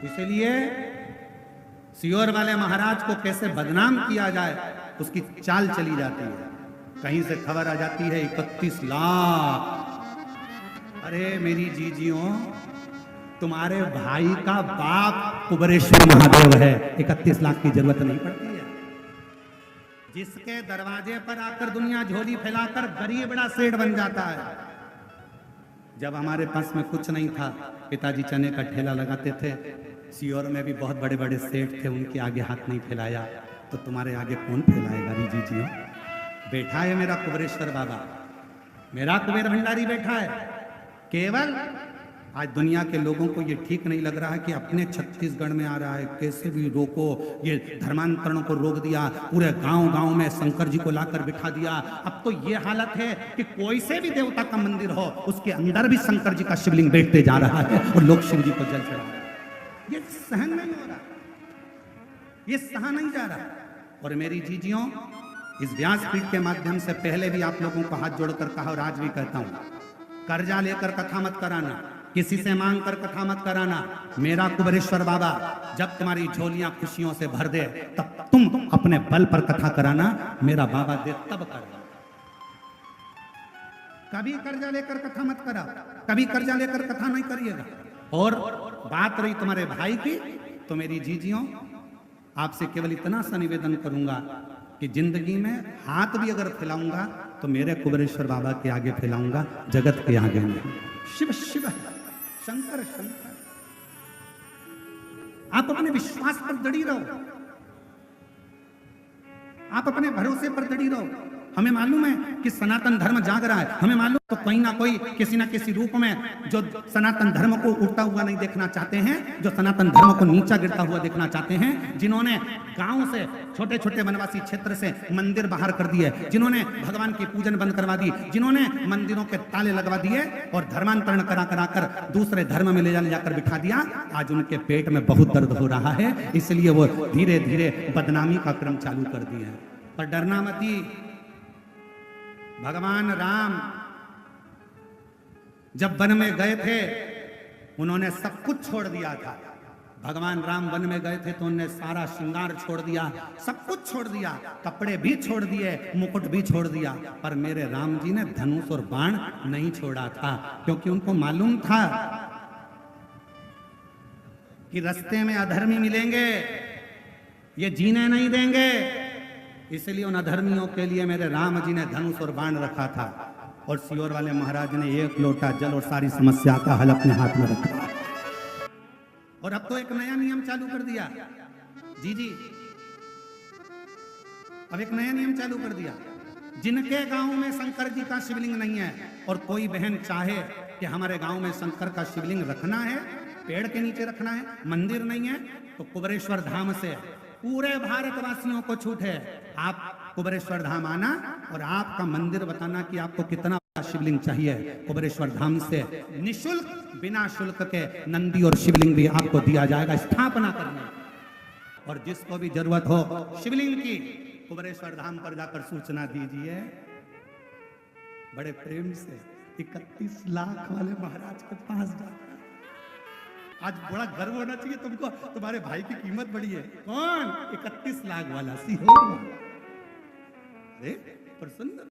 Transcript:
इसलिए सियोर वाले महाराज को कैसे बदनाम किया जाए उसकी चाल चली जाती है। कहीं से खबर आ जाती है 31 लाख। अरे मेरी जीजियों, तुम्हारे भाई का बाप कुबेरेश्वर महादेव है, 31 लाख की जरूरत नहीं पड़ती है। जिसके दरवाजे पर आकर दुनिया झोली फैलाकर गरीब बड़ा सेठ बन जाता है। जब हमारे पास में कुछ नहीं था, पिताजी चने का ठेला लगाते थे, सियोर में भी बहुत बड़े बड़े सेठ थे, उनके आगे हाथ नहीं फैलाया, तो तुम्हारे आगे कौन फैलाएगा री जीजियों। बैठा है मेरा कुबेरेश्वर बाबा, मेरा कुबेर भंडारी बैठा है। केवल आज दुनिया के लोगों को ये ठीक नहीं लग रहा है कि अपने छत्तीसगढ़ में आ रहा है, कैसे भी रोको। ये धर्मांतरण को रोक दिया, पूरे गांव गांव में शंकर जी को लाकर बिठा दिया। अब तो ये हालत है कि कोई से भी देवता का मंदिर हो, उसके अंदर भी शंकर जी का शिवलिंग बैठते जा रहा है और लोग शिव जी को जल चढ़ा रहे हैं। ये सहन नहीं हो रहा, ये सहा नहीं जा रहा। और मेरी जीजियों, इस व्यासपीठ के माध्यम से पहले भी आप लोगों को हाथ जोड़कर कहा और आज भी कहता हूं, कर्जा लेकर कथा मत कराना, किसी से मांग कर कथा मत कराना। मेरा कुबेरेश्वर बाबा जब तुम्हारी झोलियां खुशियों से भर दे तब तुम अपने बल पर कथा कराना, मेरा बाबा दे तब करना। कभी कर्जा लेकर कथा मत करा, कभी कर्जा लेकर कथा नहीं करिएगा। और बात रही तुम्हारे भाई की, तो मेरी जीजियों आपसे केवल इतना सा निवेदन करूंगा कि जिंदगी में हाथ भी अगर फैलाऊंगा तो मेरे कुबेरेश्वर बाबा के आगे फैलाऊंगा, जगत के आगे नहीं। शिव शिव, शंकर शंकर। आप अपने विश्वास पर दृढ़ रहो, आप अपने भरोसे पर दृढ़ रहो। हमें मालूम है कि सनातन धर्म जाग रहा है, हमें मालूम तो कोई ना कोई किसी ना किसी रूप में जो सनातन धर्म को उठता हुआ नहीं देखना चाहते हैं, जो सनातन धर्म को नीचा गिरता हुआ देखना चाहते हैं, जिन्होंने गांव से, छोटे छोटे वनवासी क्षेत्र से मंदिर बाहर कर दिए, जिन्होंने भगवान की पूजन बंद करवा दी, जिन्होंने मंदिरों के ताले लगवा दिए और धर्मांतरण करा कराकर दूसरे धर्म में ले जाकर बिठा दिया, आज उनके पेट में बहुत दर्द हो रहा है। इसलिए वो धीरे धीरे बदनामी का क्रम चालू कर दिया है। पर डरना मती, भगवान राम जब वन में गए थे उन्होंने सब कुछ छोड़ दिया था। भगवान राम वन में गए थे तो उन्होंने सारा श्रृंगार छोड़ दिया, सब कुछ छोड़ दिया, कपड़े भी छोड़ दिए, मुकुट भी छोड़ दिया। पर मेरे राम जी ने धनुष और बाण नहीं छोड़ा था, क्योंकि उनको मालूम था कि रास्ते में अधर्मी मिलेंगे, ये जीने नहीं देंगे। इसलिए उन अधर्मियों के लिए मेरे राम जी ने धनुष और बाण रखा था और सियोर वाले महाराज ने एक लोटा जल और सारी समस्या का हल अपने हाथ में रखा। और अब तो एक नया नियम चालू कर दिया जी, अब एक नया नियम चालू कर दिया। जिनके गांव में शंकर जी का शिवलिंग नहीं है और कोई बहन चाहे कि हमारे गांव में शंकर का शिवलिंग रखना है, पेड़ के नीचे रखना है, मंदिर नहीं है, तो कुबेरेश्वर धाम से पूरे भारतवासियों को छूट है। आप कुबेरेश्वर धाम आना और आपका मंदिर बताना कि आपको कितना शिवलिंग चाहिए। कुबेरेश्वर धाम से निशुल्क, बिना शुल्क के नंदी और शिवलिंग भी आपको दिया जाएगा स्थापना करने। और जिसको भी जरूरत हो शिवलिंग की, कुबेरेश्वर धाम पर जाकर सूचना दीजिए। बड़े प्रेम से 31 लाख वाले महाराज के पास जाकर, आज बड़ा गर्व होना चाहिए तुमको, तुम्हारे भाई की कीमत बड़ी है। कौन? 31 लाख वाला सिहोर। पर सुंदर